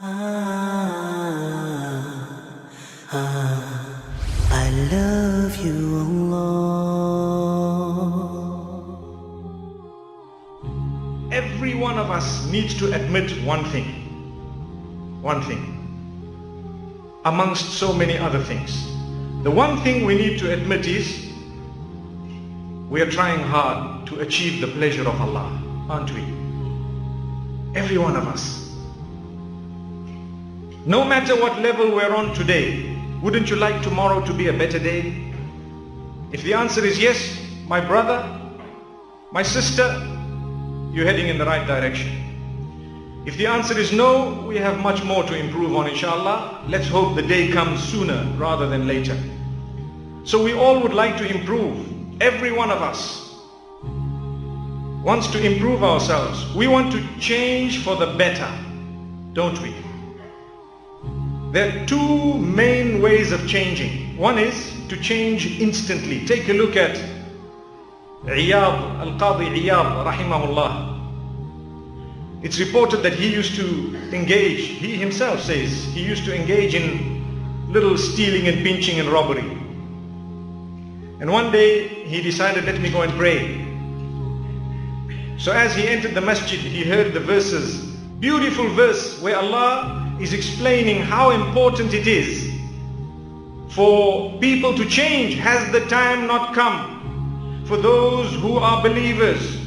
I love you, Allah. Every one of us needs to admit one thing, amongst so many other things. The one thing we need to admit is we are trying hard to achieve the pleasure of Allah, aren't we? Every one of us. No matter what level we're on today, wouldn't you like tomorrow to be a better day? If the answer is yes, my brother, my sister, you're heading in the right direction. If the answer is no, we have much more to improve on, inshallah. Let's hope the day comes sooner rather than later. So we all would like to improve. Every one of us wants to improve ourselves. We want to change for the better, don't we? There are two main ways of changing. One is to change instantly. Take a look at Al-Qadi Iyad, rahimahullah. It's reported that he used to engage, he himself says, he used to engage in little stealing and pinching and robbery. And one day he decided, let me go and pray. So as he entered the masjid, he heard the verses, beautiful verse where Allah is explaining how important it is for people to change. Has the time not come for those who are believers,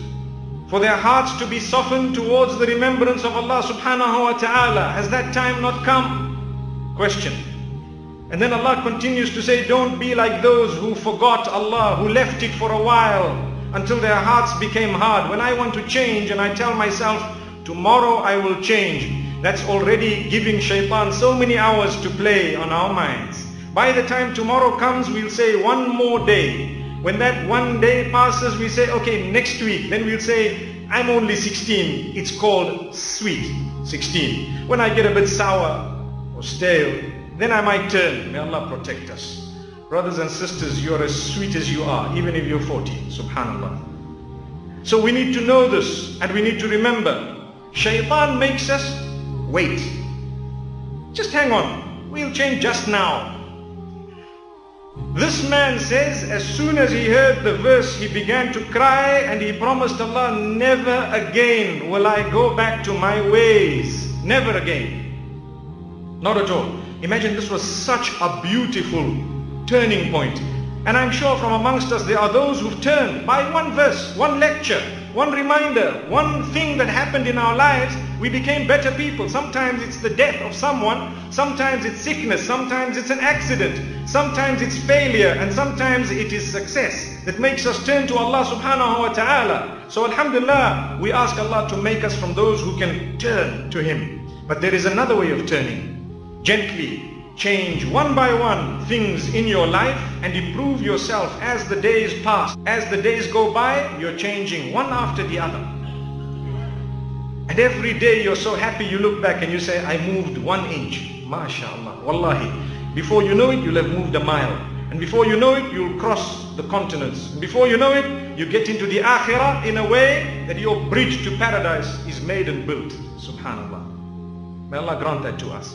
for their hearts to be softened towards the remembrance of Allah subhanahu wa ta'ala? Has that time not come? Question. And then Allah continues to say, don't be like those who forgot Allah, who left it for a while until their hearts became hard. When I want to change and I tell myself, tomorrow I will change, that's already giving shaitan so many hours to play on our minds. By the time tomorrow comes, we'll say one more day. When that one day passes, we say, okay, next week. Then we'll say, I'm only 16. It's called sweet 16. When I get a bit sour or stale, then I might turn. May Allah protect us. Brothers and sisters, you're as sweet as you are, even if you're 40. Subhanallah. So we need to know this, and we need to remember, shaitan makes us wait. Just hang on. We'll change just now. This man says, as soon as he heard the verse, he began to cry and he promised Allah, never again will I go back to my ways. Never again. Not at all. Imagine, this was such a beautiful turning point. And I'm sure from amongst us there are those who've turned by one verse, one lecture, one reminder, one thing that happened in our lives. We became better people. Sometimes it's the death of someone, sometimes it's sickness, sometimes it's an accident, sometimes it's failure, and sometimes it is success that makes us turn to Allah subhanahu wa ta'ala. So alhamdulillah, we ask Allah to make us from those who can turn to Him. But there is another way of turning. Gently change one by one things in your life and improve yourself as the days pass. As the days go by, you're changing one after the other. And every day you're so happy, you look back and you say, I moved 1 inch. MashaAllah. Wallahi. Before you know it, you'll have moved a mile. And before you know it, you'll cross the continents. And before you know it, you get into the akhirah in a way that your bridge to paradise is made and built. Subhanallah. May Allah grant that to us.